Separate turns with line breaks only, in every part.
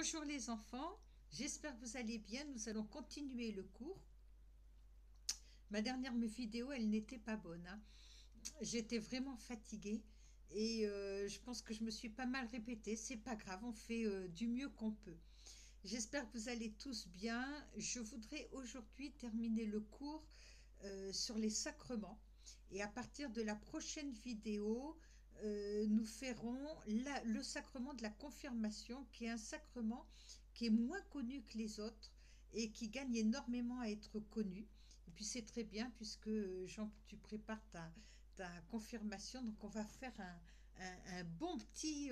Bonjour les enfants, j'espère que vous allez bien. Nous allons continuer le cours. Ma dernière vidéo, elle n'était pas bonne, hein. J'étais vraiment fatiguée et je pense que je me suis pas mal répétée. C'est pas grave, on fait du mieux qu'on peut. J'espère que vous allez tous bien. Je voudrais aujourd'hui terminer le cours sur les sacrements. Et à partir de la prochaine vidéo, nous ferons le sacrement de la confirmation, qui est un sacrement qui est moins connu que les autres et qui gagne énormément à être connu. Et puis c'est très bien puisque Jean, tu prépares ta confirmation, donc on va faire un bon petit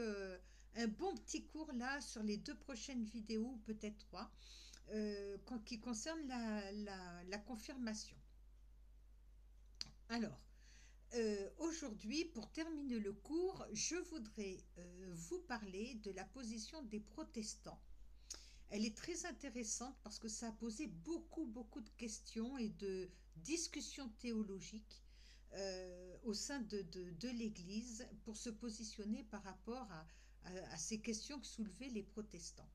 cours là sur les 2 prochaines vidéos, ou peut-être 3, qui concernent la confirmation. Alors, aujourd'hui, pour terminer le cours, je voudrais vous parler de la position des protestants. Elle est très intéressante parce que ça a posé beaucoup de questions et de discussions théologiques au sein de l'Église pour se positionner par rapport à ces questions que soulevaient les protestants.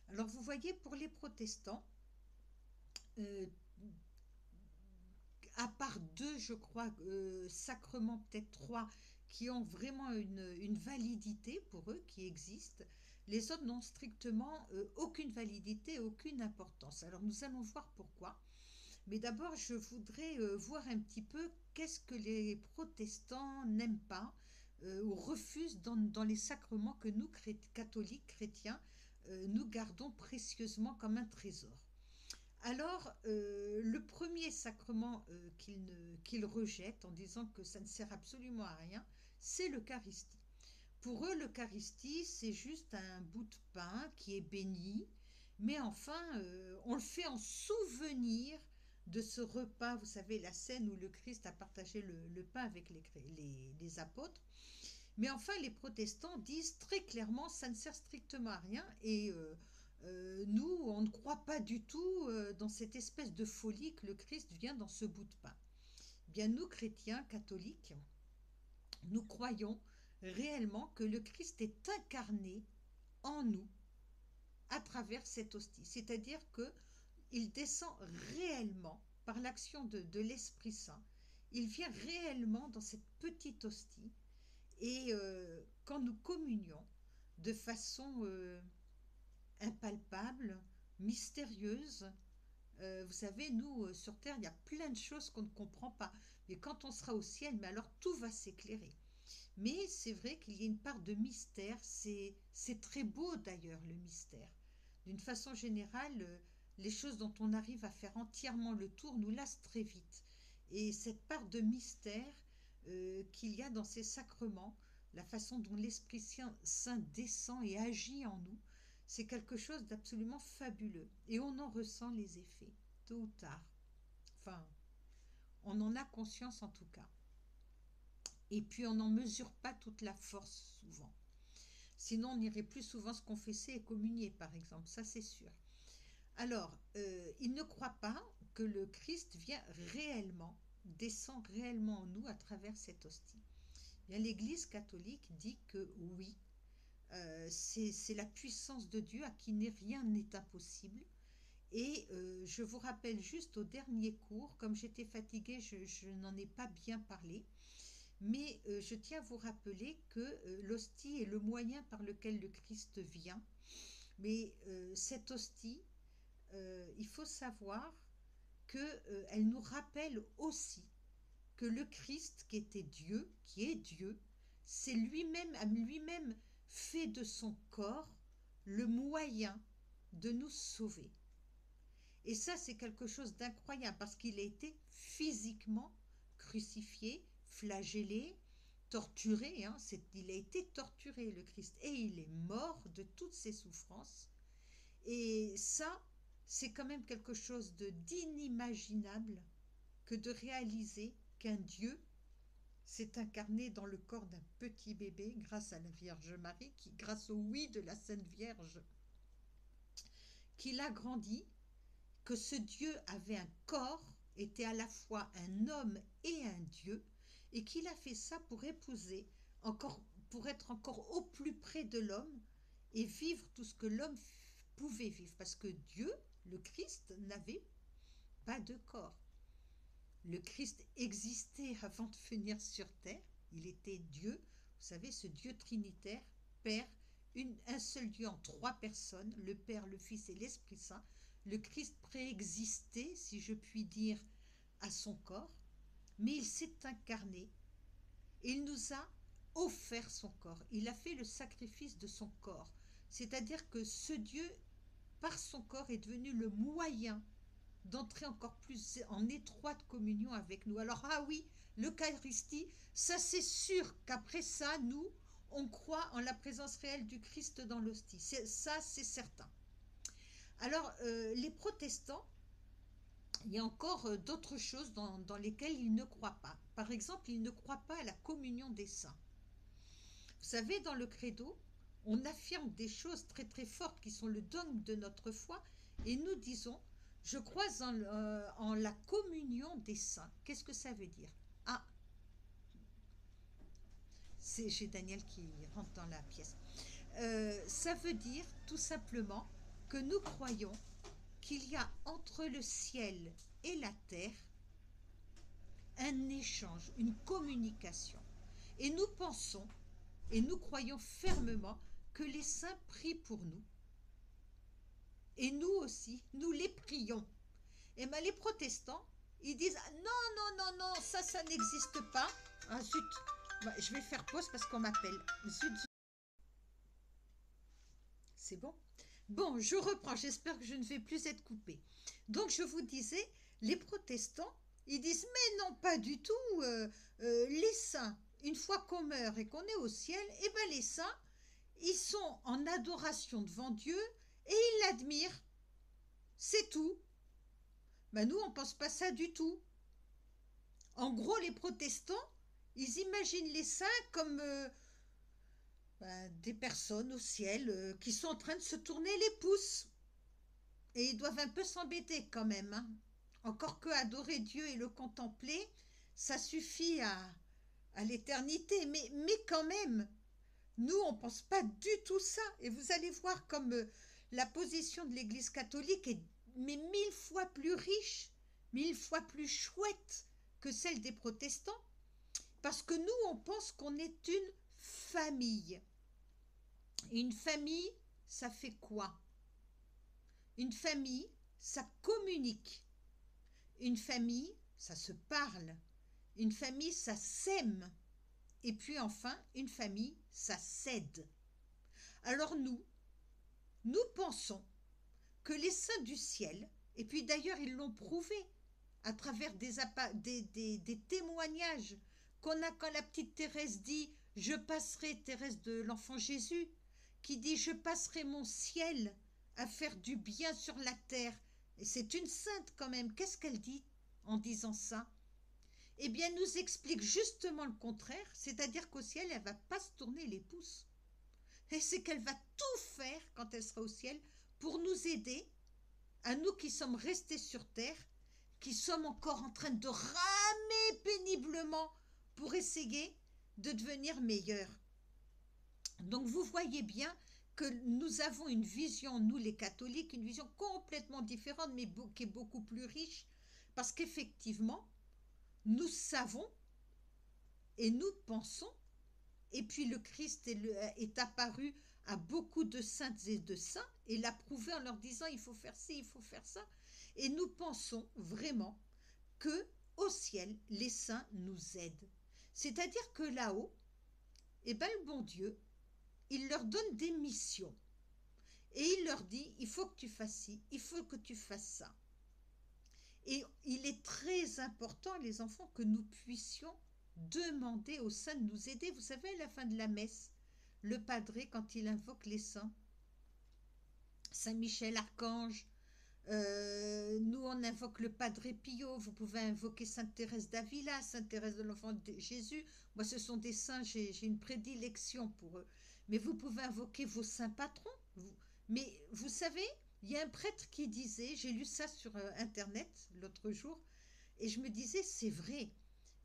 Alors vous voyez, pour les protestants, euh, à part 2, je crois, sacrements, peut-être 3, qui ont vraiment une validité pour eux, qui existent, les autres n'ont strictement aucune validité, aucune importance. Alors nous allons voir pourquoi. Mais d'abord, je voudrais voir un petit peu qu'est-ce que les protestants n'aiment pas ou refusent dans les sacrements que nous, catholiques, chrétiens, nous gardons précieusement comme un trésor. Alors, le premier sacrement qu'ils rejettent en disant que ça ne sert absolument à rien, c'est l'Eucharistie. Pour eux, l'Eucharistie, c'est juste un bout de pain qui est béni, mais enfin, on le fait en souvenir de ce repas, vous savez, la scène où le Christ a partagé le pain avec les apôtres. Mais enfin, les protestants disent très clairement, ça ne sert strictement à rien, et nous, on ne croit pas du tout dans cette espèce de folie que le Christ vient dans ce bout de pain. Bien, nous, chrétiens, catholiques, nous croyons réellement que le Christ est incarné en nous à travers cette hostie. C'est-à-dire qu'il descend réellement par l'action de l'Esprit Saint. Il vient réellement dans cette petite hostie. Et quand nous communions de façon impalpable, mystérieuse, vous savez, nous, sur Terre, il y a plein de choses qu'on ne comprend pas. Mais quand on sera au ciel, mais alors tout va s'éclairer. Mais c'est vrai qu'il y a une part de mystère. C'est très beau d'ailleurs, le mystère. D'une façon générale, les choses dont on arrive à faire entièrement le tour nous lassent très vite. Et cette part de mystère qu'il y a dans ces sacrements, la façon dont l'Esprit Saint descend et agit en nous, c'est quelque chose d'absolument fabuleux. Et on en ressent les effets, tôt ou tard. Enfin, on en a conscience en tout cas. Et puis on n'en mesure pas toute la force souvent. Sinon, on irait plus souvent se confesser et communier, par exemple, ça c'est sûr. Alors, ils ne croient pas que le Christ vient réellement, descend réellement en nous à travers cette hostie. Bien, l'Église catholique dit que oui, c'est la puissance de Dieu à qui rien n'est impossible. Et je vous rappelle juste au dernier cours, comme j'étais fatiguée, je n'en ai pas bien parlé, mais je tiens à vous rappeler que l'hostie est le moyen par lequel le Christ vient. Mais cette hostie, il faut savoir qu'elle nous rappelle aussi que le Christ, qui était Dieu, qui est Dieu, c'est lui-même, a lui-même fait de son corps le moyen de nous sauver. Et ça, c'est quelque chose d'incroyable parce qu'il a été physiquement crucifié, flagellé, torturé. Hein, il a été torturé, le Christ, et il est mort de toutes ses souffrances. Et ça, c'est quand même quelque chose d'inimaginable que de réaliser qu'un Dieu s'est incarné dans le corps d'un petit bébé grâce à la Vierge Marie, grâce au oui de la Sainte Vierge, qu'il a grandi, que ce Dieu avait un corps, était à la fois un homme et un Dieu, et qu'il a fait ça pour épouser, encore, pour être encore au plus près de l'homme et vivre tout ce que l'homme pouvait vivre parce que Dieu, le Christ, n'avait pas de corps. Le Christ existait avant de venir sur terre. Il était Dieu, vous savez, ce Dieu trinitaire, Père, un seul Dieu en trois personnes, le Père, le Fils et l'Esprit Saint. Le Christ préexistait, si je puis dire, à son corps, mais il s'est incarné. Il nous a offert son corps. Il a fait le sacrifice de son corps. C'est-à-dire que ce Dieu, par son corps, est devenu le moyen d'entrer encore plus en étroite communion avec nous. Alors, ah oui, l'Eucharistie, ça c'est sûr qu'après ça, nous, on croit en la présence réelle du Christ dans l'hostie. Ça, c'est certain. Alors, les protestants, il y a encore d'autres choses dans lesquelles ils ne croient pas. Par exemple, ils ne croient pas à la communion des saints. Vous savez, dans le credo, on affirme des choses très très fortes qui sont le dogme de notre foi et nous disons, je crois en la communion des saints. Qu'est-ce que ça veut dire? Ah, j'ai Daniel qui rentre dans la pièce. Ça veut dire tout simplement que nous croyons qu'il y a entre le ciel et la terre un échange, une communication. Et nous pensons et nous croyons fermement que les saints prient pour nous. Et nous aussi, nous les prions. Et bien les protestants, ils disent ah, non, non, non, non, ça n'existe pas. Ah zut, je vais faire pause parce qu'on m'appelle. Zut, zut. C'est bon? Bon, je reprends, j'espère que je ne vais plus être coupée. Donc je vous disais, les protestants, ils disent mais non, pas du tout. Les saints, une fois qu'on meurt et qu'on est au ciel, eh bien les saints, ils sont en adoration devant Dieu et ils l'admirent. C'est tout. Ben nous, on ne pense pas ça du tout. En gros, les protestants, ils imaginent les saints comme des personnes au ciel qui sont en train de se tourner les pouces. Et ils doivent un peu s'embêter quand même. Hein. Encore que adorer Dieu et le contempler, ça suffit à l'éternité. Mais quand même, nous, on ne pense pas du tout ça. Et vous allez voir comme la position de l'Église catholique est mais 1000 fois plus riche, 1000 fois plus chouette que celle des protestants. Parce que nous, on pense qu'on est une famille. Et une famille, ça fait quoi? Une famille, ça communique. Une famille, ça se parle. Une famille, ça s'aime. Et puis enfin, une famille, ça s'aide. Alors nous pensons que les saints du ciel, et puis d'ailleurs ils l'ont prouvé à travers des témoignages qu'on a quand la petite Thérèse dit « Je passerai, Thérèse de l'Enfant Jésus », qui dit « Je passerai mon ciel à faire du bien sur la terre ». Et c'est une sainte quand même. Qu'est-ce qu'elle dit en disant ça? Eh bien, elle nous explique justement le contraire, c'est-à-dire qu'au ciel, elle ne va pas se tourner les pouces. Et c'est qu'elle va tout faire quand elle sera au ciel pour nous aider, à nous qui sommes restés sur terre, qui sommes encore en train de ramer péniblement pour essayer de devenir meilleurs. Donc vous voyez bien que nous avons une vision, nous les catholiques, une vision complètement différente, mais qui est beaucoup plus riche, parce qu'effectivement, nous savons et nous pensons, et puis le Christ est apparu à beaucoup de saintes et de saints, et l'a prouvé en leur disant il faut faire ci, il faut faire ça, et nous pensons vraiment que au ciel, les saints nous aident. C'est-à-dire que là-haut, eh ben, le bon Dieu, il leur donne des missions. Et il leur dit, il faut que tu fasses ci, il faut que tu fasses ça. Et il est très important, les enfants, que nous puissions demander aux saints de nous aider. Vous savez, à la fin de la messe, le padré, quand il invoque les saints, Saint Michel Archange, nous on invoque le Padre Pio, vous pouvez invoquer Sainte Thérèse d'Avila, Sainte Thérèse de l'Enfant de Jésus. Moi ce sont des saints, j'ai une prédilection pour eux. Mais vous pouvez invoquer vos saints patrons. Mais vous savez, il y a un prêtre qui disait, j'ai lu ça sur internet l'autre jour, et je me disais c'est vrai.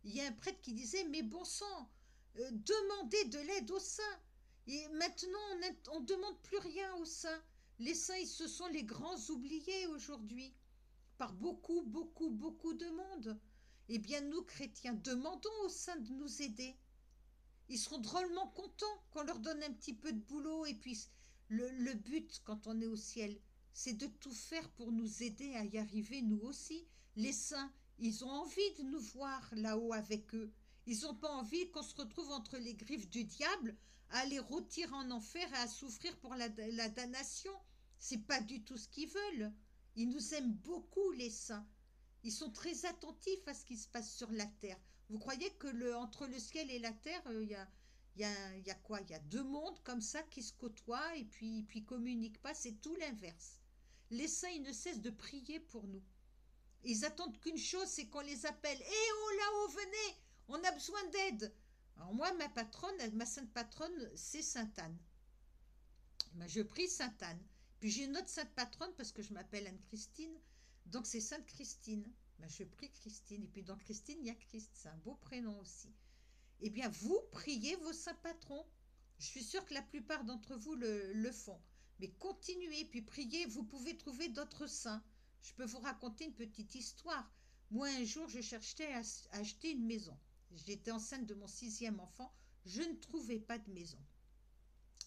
Il y a un prêtre qui disait mais bon sang, demandez de l'aide aux saints. Et maintenant on ne demande plus rien aux saints. Les saints, ils se sont les grands oubliés aujourd'hui, par beaucoup, beaucoup, beaucoup de monde. Eh bien, nous, chrétiens, demandons aux saints de nous aider. Ils seront drôlement contents qu'on leur donne un petit peu de boulot. Et puis, le but, quand on est au ciel, c'est de tout faire pour nous aider à y arriver, nous aussi. Les saints, ils ont envie de nous voir là-haut avec eux. Ils n'ont pas envie qu'on se retrouve entre les griffes du diable, à les rôtir en enfer et à souffrir pour la damnation. C'est pas du tout ce qu'ils veulent. Ils nous aiment beaucoup, les saints. Ils sont très attentifs à ce qui se passe sur la terre. Vous croyez que entre le ciel et la terre, il y a quoi? Il y a deux mondes comme ça qui se côtoient et puis communiquent pas. C'est tout l'inverse. Les saints, ils ne cessent de prier pour nous. Ils attendent qu'une chose, c'est qu'on les appelle. Eh oh là-haut, venez, on a besoin d'aide. Alors moi, ma patronne, ma sainte patronne, c'est Sainte Anne. Ben, je prie Sainte Anne. Puis j'ai une autre sainte patronne parce que je m'appelle Anne-Christine. Donc c'est Sainte Christine. Ben, je prie Christine. Et puis dans Christine, il y a Christ. C'est un beau prénom aussi. Eh bien, vous priez vos saints patrons. Je suis sûre que la plupart d'entre vous le font. Mais continuez, puis priez. Vous pouvez trouver d'autres saints. Je peux vous raconter une petite histoire. Moi, un jour, je cherchais à acheter une maison. J'étais enceinte de mon 6e enfant. Je ne trouvais pas de maison.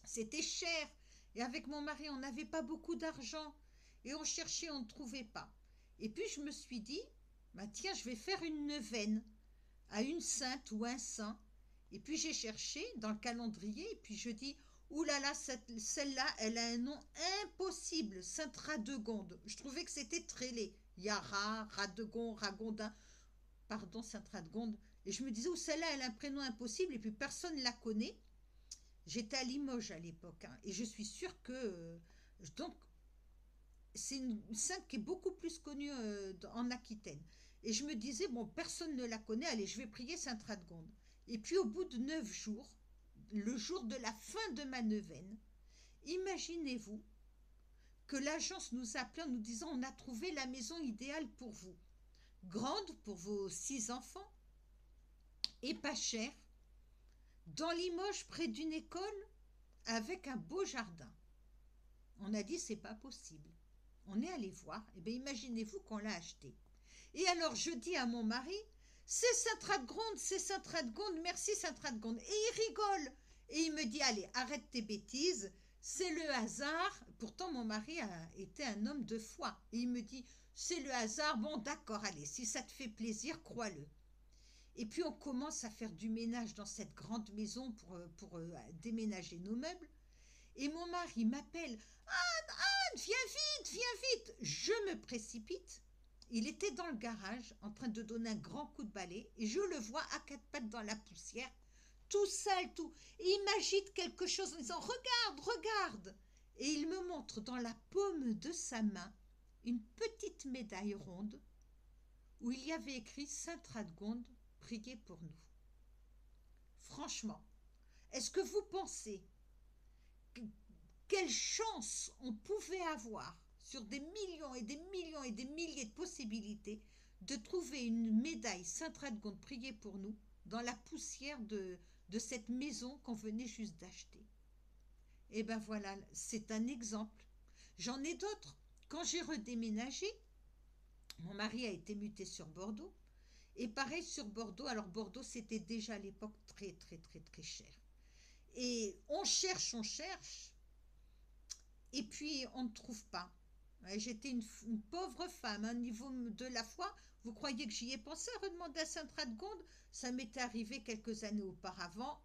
C'était cher. Et avec mon mari, on n'avait pas beaucoup d'argent. Et on cherchait, on ne trouvait pas. Et puis je me suis dit, bah tiens, je vais faire une neuvaine à une sainte ou un saint. Et puis j'ai cherché dans le calendrier, et puis je dis, ouh là là, celle-là, elle a un nom impossible, Sainte Radegonde. Je trouvais que c'était très laid. Yara, Radegonde, Ragondin, pardon, Sainte Radegonde. Et je me disais, oh, celle-là, elle a un prénom impossible, et puis personne ne la connaît. J'étais à Limoges à l'époque, hein, et je suis sûre que donc c'est une sainte qui est beaucoup plus connue en Aquitaine. Et je me disais, bon, personne ne la connaît, allez, je vais prier Sainte Radegonde. Et puis au bout de 9 jours, le jour de la fin de ma neuvaine, imaginez-vous que l'agence nous appelait en nous disant, on a trouvé la maison idéale pour vous. Grande pour vos 6 enfants, et pas chère, dans Limoges, près d'une école, avec un beau jardin. On a dit, c'est pas possible. On est allé voir, et bien imaginez-vous qu'on l'a acheté. Et alors je dis à mon mari, c'est Sainte Radegonde, c'est Sainte Radegonde, merci Sainte Radegonde. Et il rigole. Et il me dit, allez, arrête tes bêtises, c'est le hasard. Pourtant mon mari a été un homme de foi. Et il me dit, c'est le hasard, bon d'accord, allez, si ça te fait plaisir, crois-le. Et puis on commence à faire du ménage dans cette grande maison pour déménager nos meubles. Et mon mari m'appelle, Anne, Anne, viens vite. Je me précipite. Il était dans le garage en train de donner un grand coup de balai et je le vois à 4 pattes dans la poussière, tout sale, tout. Et il m'agite quelque chose en disant, regarde, regarde. Et il me montre dans la paume de sa main une petite médaille ronde où il y avait écrit Sainte Radegonde, priez pour nous. Franchement, est-ce que vous pensez quelle chance on pouvait avoir sur des millions et des millions et des milliers de possibilités de trouver une médaille Sainte Radegonde, priez pour nous, dans la poussière de cette maison qu'on venait juste d'acheter. Et ben voilà, c'est un exemple. J'en ai d'autres. Quand j'ai redéménagé, mon mari a été muté sur Bordeaux. Et pareil sur Bordeaux, alors Bordeaux c'était déjà à l'époque très très très très cher. Et on cherche, et puis on ne trouve pas. Ouais, j'étais une pauvre femme, au niveau de la foi. Vous croyez que j'y ai pensé à redemander à Sainte Radegonde? Ça m'était arrivé quelques années auparavant.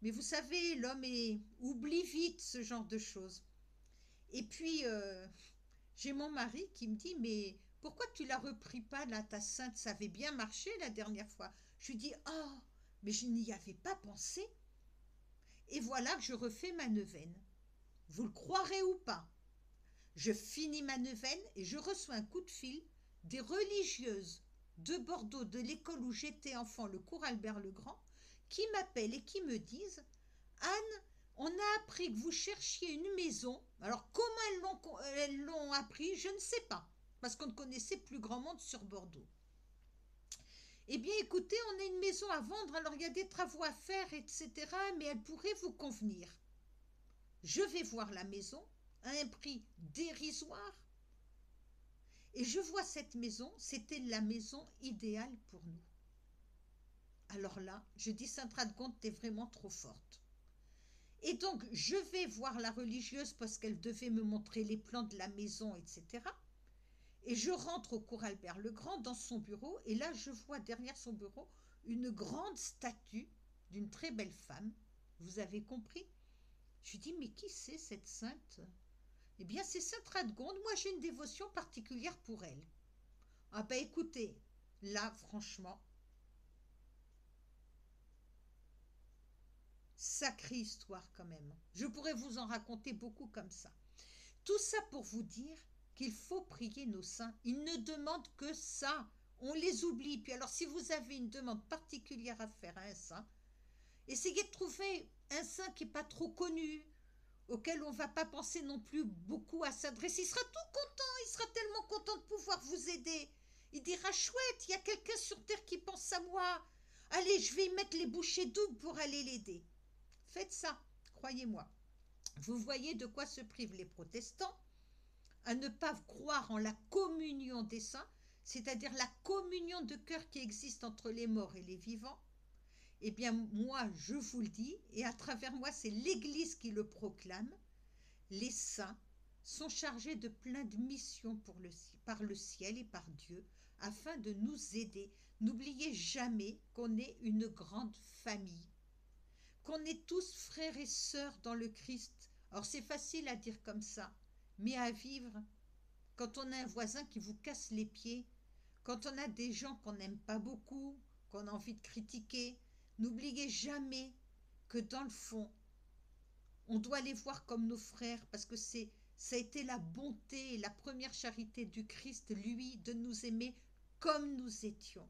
Mais vous savez, l'homme oublie vite ce genre de choses. Et puis, j'ai mon mari qui me dit, mais pourquoi tu la repris pas, là, ta sainte? Ça avait bien marché la dernière fois. Je lui dis, oh, mais je n'y avais pas pensé. Et voilà que je refais ma neuvaine. Vous le croirez ou pas? Je finis ma neuvaine et je reçois un coup de fil des religieuses de Bordeaux, de l'école où j'étais enfant, le cours Albert-le-Grand, qui m'appellent et qui me disent, Anne, on a appris que vous cherchiez une maison. Alors comment elles l'ont appris, je ne sais pas, parce qu'on ne connaissait plus grand monde sur Bordeaux. Eh bien écoutez, on a une maison à vendre, alors il y a des travaux à faire, etc., mais elle pourrait vous convenir. Je vais voir la maison, à un prix dérisoire. Et je vois cette maison, c'était la maison idéale pour nous. Alors là, je dis, Sainte Radegonde, t'es vraiment trop forte. Et donc, je vais voir la religieuse parce qu'elle devait me montrer les plans de la maison, etc. Et je rentre au cours Albert le Grand dans son bureau, et là, je vois derrière son bureau une grande statue d'une très belle femme. Vous avez compris? Je lui dis, mais qui c'est cette sainte? Eh bien, c'est Sainte Radegonde. Moi, j'ai une dévotion particulière pour elle. Ah ben écoutez, là, franchement, sacrée histoire quand même. Je pourrais vous en raconter beaucoup comme ça. Tout ça pour vous dire qu'il faut prier nos saints. Ils ne demandent que ça. On les oublie. Puis alors, si vous avez une demande particulière à faire à un saint, essayez de trouver un saint qui n'est pas trop connu, auquel on ne va pas penser non plus beaucoup à s'adresser. Il sera tout content, il sera tellement content de pouvoir vous aider. Il dira, chouette, il y a quelqu'un sur terre qui pense à moi. Allez, je vais y mettre les bouchées doubles pour aller l'aider. Faites ça, croyez-moi. Vous voyez de quoi se privent les protestants, à ne pas croire en la communion des saints, c'est-à-dire la communion de cœur qui existe entre les morts et les vivants. Eh bien, moi, je vous le dis, et à travers moi, c'est l'Église qui le proclame, les saints sont chargés de plein de missions par le ciel et par Dieu, afin de nous aider. N'oubliez jamais qu'on est une grande famille, qu'on est tous frères et sœurs dans le Christ. Alors c'est facile à dire comme ça, mais à vivre, quand on a un voisin qui vous casse les pieds, quand on a des gens qu'on n'aime pas beaucoup, qu'on a envie de critiquer, n'oubliez jamais que dans le fond, on doit les voir comme nos frères parce que ça a été la bonté et la première charité du Christ, lui, de nous aimer comme nous étions.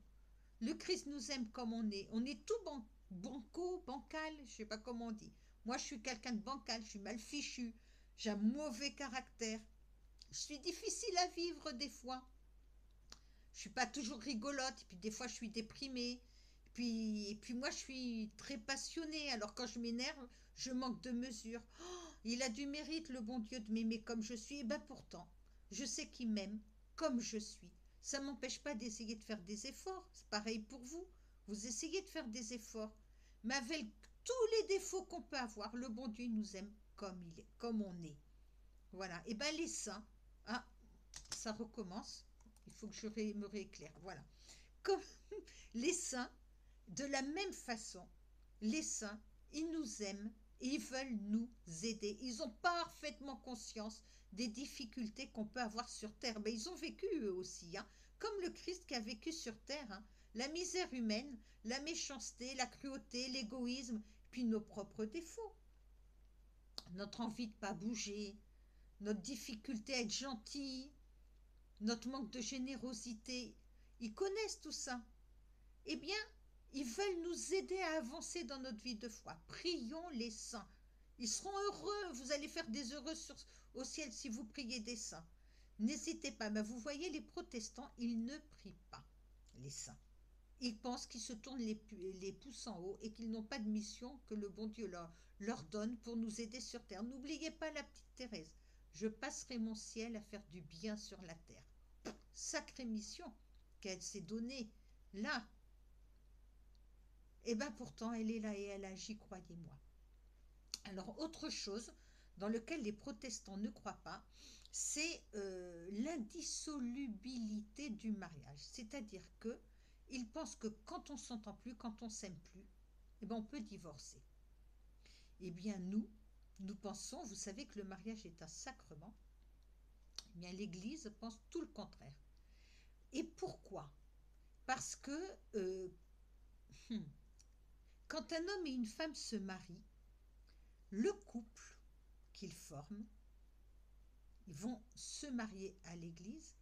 Le Christ nous aime comme on est. On est tout banco, bancal, je ne sais pas comment on dit. Moi, je suis quelqu'un de bancal, je suis mal fichu, j'ai un mauvais caractère. Je suis difficile à vivre des fois. Je suis pas toujours rigolote, et puis des fois je suis déprimée. Et puis moi je suis très passionnée, alors quand je m'énerve, je manque de mesure. Oh, il a du mérite le bon Dieu de m'aimer comme je suis, et ben pourtant, je sais qu'il m'aime comme je suis. Ça ne m'empêche pas d'essayer de faire des efforts, c'est pareil pour vous. Vous essayez de faire des efforts, mais avec tous les défauts qu'on peut avoir, le bon Dieu nous aime comme il est, comme on est. Voilà, et ben les saints, ah, ça recommence, il faut que je me rééclaire, voilà. Comme les saints, de la même façon, les saints, ils nous aiment et ils veulent nous aider. Ils ont parfaitement conscience des difficultés qu'on peut avoir sur Terre. Mais ils ont vécu eux aussi, hein, comme le Christ qui a vécu sur Terre. Hein. La misère humaine, la méchanceté, la cruauté, l'égoïsme, puis nos propres défauts. Notre envie de ne pas bouger, notre difficulté à être gentil, notre manque de générosité. Ils connaissent tout ça. Eh bien, ils veulent nous aider à avancer dans notre vie de foi. Prions les saints. Ils seront heureux. Vous allez faire des heureux au ciel si vous priez des saints. N'hésitez pas. Mais vous voyez, les protestants, ils ne prient pas les saints. Ils pensent qu'ils se tournent les pouces en haut et qu'ils n'ont pas de mission que le bon Dieu leur donne pour nous aider sur terre. N'oubliez pas la petite Thérèse. Je passerai mon ciel à faire du bien sur la terre. Sacrée mission qu'elle s'est donnée là. Et bien pourtant, elle est là et elle agit, croyez-moi. Alors, autre chose dans lequel les protestants ne croient pas, c'est l'indissolubilité du mariage. C'est-à-dire qu'ils pensent que quand on ne s'entend plus, quand on ne s'aime plus, eh ben on peut divorcer. Eh bien, nous pensons, vous savez que le mariage est un sacrement. Eh bien, l'Église pense tout le contraire. Et pourquoi? Parce que quand un homme et une femme se marient, le couple qu'ils forment, ils vont se marier à l'église,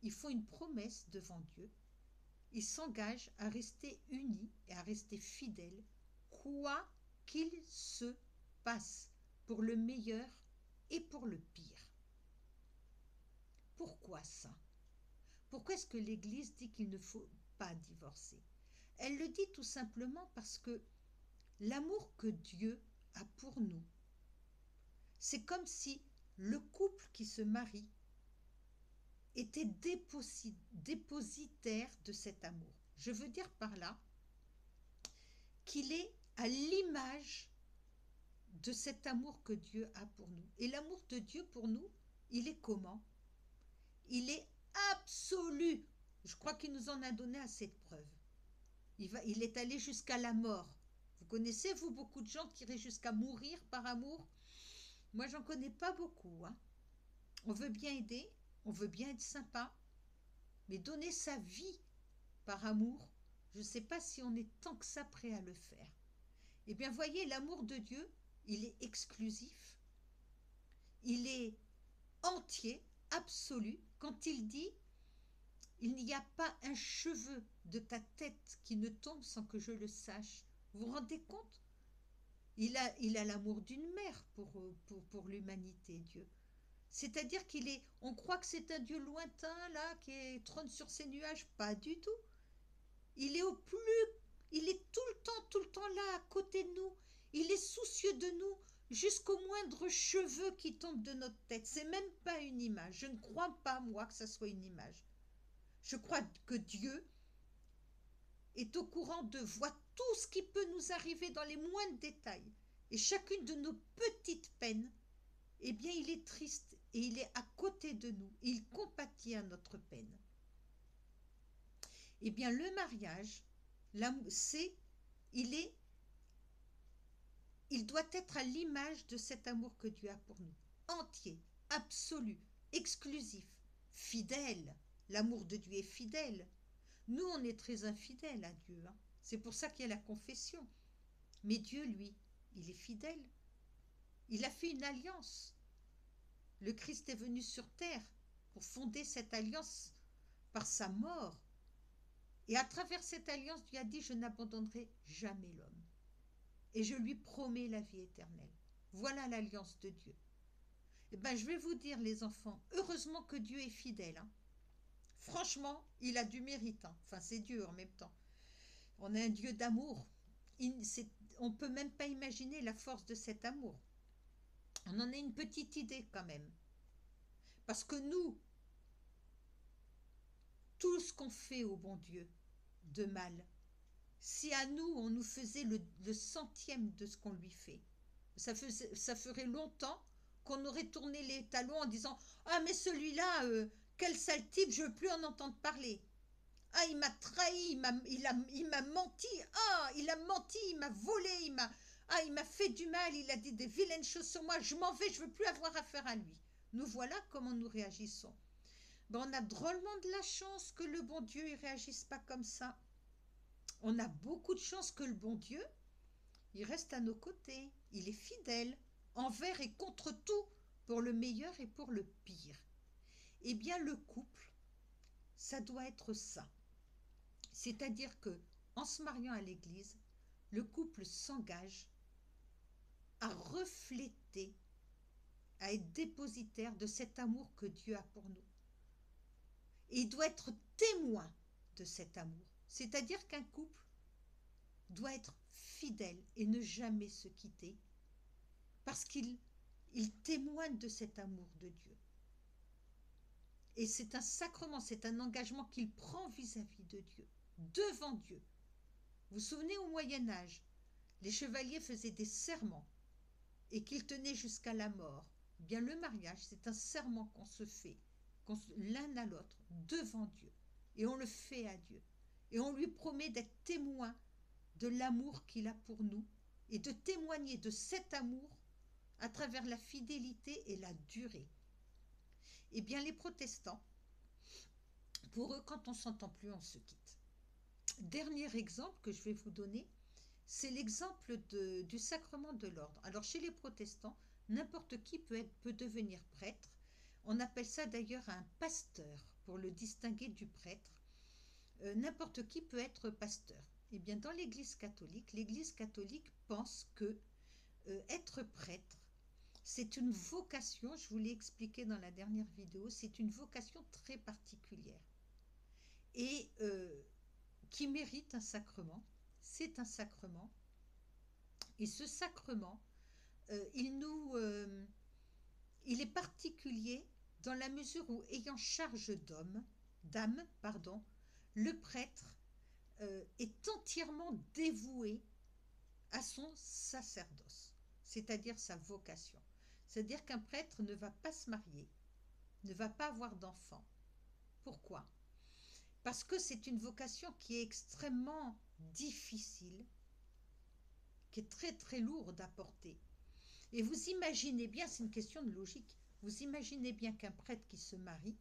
ils font une promesse devant Dieu, ils s'engagent à rester unis et à rester fidèles, quoi qu'il se passe, pour le meilleur et pour le pire. Pourquoi ça? Pourquoi est-ce que l'église dit qu'il ne faut pas divorcer? Elle le dit tout simplement parce que l'amour que Dieu a pour nous, c'est comme si le couple qui se marie était dépositaire de cet amour. Je veux dire par là qu'il est à l'image de cet amour que Dieu a pour nous. Et l'amour de Dieu pour nous, il est comment? Il est absolu. Je crois qu'il nous en a donné assez de preuves. Il est allé jusqu'à la mort. Vous connaissez, vous, beaucoup de gens qui iraient jusqu'à mourir par amour? Moi, j'en connais pas beaucoup, hein. On veut bien aider, on veut bien être sympa, mais donner sa vie par amour, je ne sais pas si on est tant que ça prêt à le faire. Eh bien, voyez, l'amour de Dieu, il est exclusif, il est entier, absolu, quand il dit « Il n'y a pas un cheveu de ta tête qui ne tombe sans que je le sache ». Vous vous rendez compte? Il a l'amour d'une mère pour l'humanité, Dieu. C'est-à-dire on croit que c'est un Dieu lointain, là, qui trône sur ses nuages. Pas du tout. Il est il est tout le temps là, à côté de nous. Il est soucieux de nous, jusqu'au moindre cheveu qui tombe de notre tête. C'est même pas une image. Je ne crois pas, moi, que ça soit une image. Je crois que Dieu est au courant voit tout ce qui peut nous arriver dans les moindres détails. Et chacune de nos petites peines, eh bien, il est triste et il est à côté de nous. Il compatit à notre peine. Eh bien, le mariage, il doit être à l'image de cet amour que Dieu a pour nous. Entier, absolu, exclusif, fidèle. L'amour de Dieu est fidèle. Nous, on est très infidèles à Dieu, hein. C'est pour ça qu'il y a la confession. Mais Dieu, lui, il est fidèle. Il a fait une alliance. Le Christ est venu sur terre pour fonder cette alliance par sa mort. Et à travers cette alliance, Dieu a dit « Je n'abandonnerai jamais l'homme. Et je lui promets la vie éternelle. » Voilà l'alliance de Dieu. Eh bien, je vais vous dire, les enfants, heureusement que Dieu est fidèle, hein. Franchement, il a du mérite, hein. Enfin, c'est Dieu en même temps. On a un Dieu d'amour. On ne peut même pas imaginer la force de cet amour. On en a une petite idée quand même. Parce que nous, tout ce qu'on fait au bon Dieu de mal, si à nous, on nous faisait le centième de ce qu'on lui fait, ça ferait longtemps qu'on aurait tourné les talons en disant « Ah, mais celui-là, quel sale type, je ne veux plus en entendre parler. Ah, il m'a trahi, il m'a menti, ah, il a menti, il m'a volé, il m'a fait du mal, il a dit des vilaines choses sur moi, je m'en vais, je ne veux plus avoir affaire à lui. » Nous voilà comment nous réagissons. Ben, on a drôlement de la chance que le bon Dieu ne réagisse pas comme ça. On a beaucoup de chance que le bon Dieu, il reste à nos côtés. Il est fidèle, envers et contre tout, pour le meilleur et pour le pire. Eh bien, le couple, ça doit être ça. C'est-à-dire que, en se mariant à l'église, le couple s'engage à refléter, à être dépositaire de cet amour que Dieu a pour nous. Et il doit être témoin de cet amour. C'est-à-dire qu'un couple doit être fidèle et ne jamais se quitter parce qu'il témoigne de cet amour de Dieu. Et c'est un sacrement, c'est un engagement qu'il prend vis-à-vis de Dieu, devant Dieu. Vous vous souvenez, au Moyen-Âge, les chevaliers faisaient des serments et qu'ils tenaient jusqu'à la mort. Eh bien, le mariage, c'est un serment qu'on se fait l'un à l'autre devant Dieu. Et on le fait à Dieu. Et on lui promet d'être témoin de l'amour qu'il a pour nous et de témoigner de cet amour à travers la fidélité et la durée. Eh bien, les protestants, pour eux, quand on ne s'entend plus, on se quitte. Dernier exemple que je vais vous donner, c'est l'exemple du sacrement de l'ordre. Alors, chez les protestants, n'importe qui peut devenir prêtre. On appelle ça d'ailleurs un pasteur, pour le distinguer du prêtre. N'importe qui peut être pasteur. Eh bien, dans l'Église catholique pense que être prêtre, c'est une vocation, je vous l'ai expliqué dans la dernière vidéo, c'est une vocation très particulière et qui mérite un sacrement. C'est un sacrement. Et ce sacrement, il il est particulier dans la mesure où, ayant charge d'âme, pardon, le prêtre est entièrement dévoué à son sacerdoce, c'est-à-dire sa vocation. C'est-à-dire qu'un prêtre ne va pas se marier, ne va pas avoir d'enfant. Pourquoi? Parce que c'est une vocation qui est extrêmement difficile, qui est très très lourde à porter. Et vous imaginez bien, c'est une question de logique, vous imaginez bien qu'un prêtre qui se marie,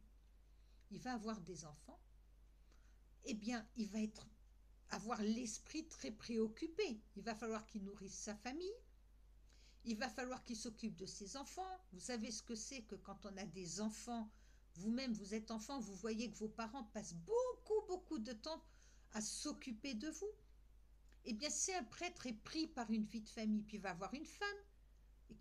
il va avoir des enfants, eh bien, il va avoir l'esprit très préoccupé. Il va falloir qu'il nourrisse sa famille, il va falloir qu'il s'occupe de ses enfants. Vous savez ce que c'est que quand on a des enfants, vous-même vous êtes enfant, vous voyez que vos parents passent beaucoup, beaucoup de temps à s'occuper de vous. Eh bien, si un prêtre est pris par une vie de famille, puis il va avoir une femme,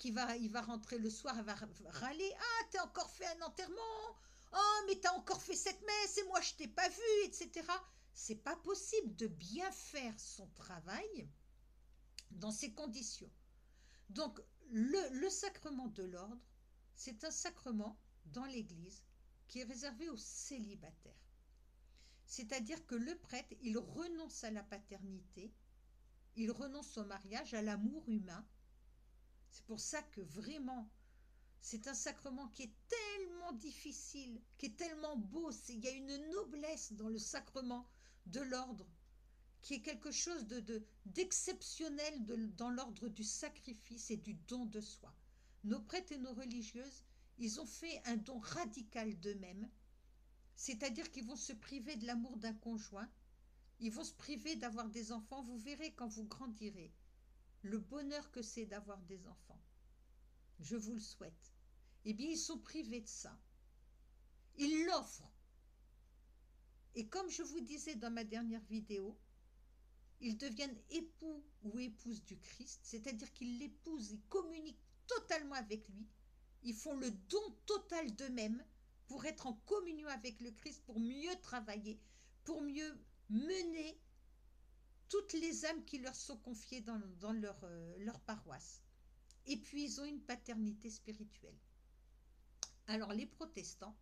il va rentrer le soir, elle va râler, ah, t'as encore fait un enterrement, oh, mais t'as encore fait cette messe, et moi je t'ai pas vu, etc. C'est pas possible de bien faire son travail dans ces conditions. Donc, le sacrement de l'ordre, c'est un sacrement dans l'Église qui est réservé aux célibataires. C'est-à-dire que le prêtre, il renonce à la paternité, il renonce au mariage, à l'amour humain. C'est pour ça que vraiment, c'est un sacrement qui est tellement difficile, qui est tellement beau. Il y a une noblesse dans le sacrement de l'ordre, qui est quelque chose d'exceptionnel dans l'ordre du sacrifice et du don de soi. Nos prêtres et nos religieuses, ils ont fait un don radical d'eux-mêmes, c'est-à-dire qu'ils vont se priver de l'amour d'un conjoint, ils vont se priver d'avoir des enfants. Vous verrez quand vous grandirez le bonheur que c'est d'avoir des enfants. Je vous le souhaite. Eh bien, ils sont privés de ça. Ils l'offrent. Et comme je vous disais dans ma dernière vidéo, ils deviennent époux ou épouses du Christ, c'est-à-dire qu'ils l'épousent, ils communiquent totalement avec lui, ils font le don total d'eux-mêmes pour être en communion avec le Christ, pour mieux travailler, pour mieux mener toutes les âmes qui leur sont confiées dans leur paroisse. Et puis ils ont une paternité spirituelle. Alors les protestants,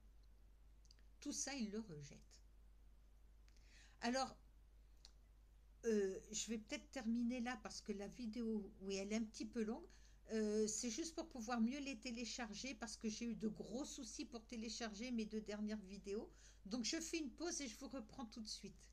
tout ça, ils le rejettent. Alors, je vais peut-être terminer là parce que la vidéo, oui, elle est un petit peu longue. C'est juste pour pouvoir mieux les télécharger parce que j'ai eu de gros soucis pour télécharger mes 2 dernières vidéos. Donc je fais une pause et je vous reprends tout de suite.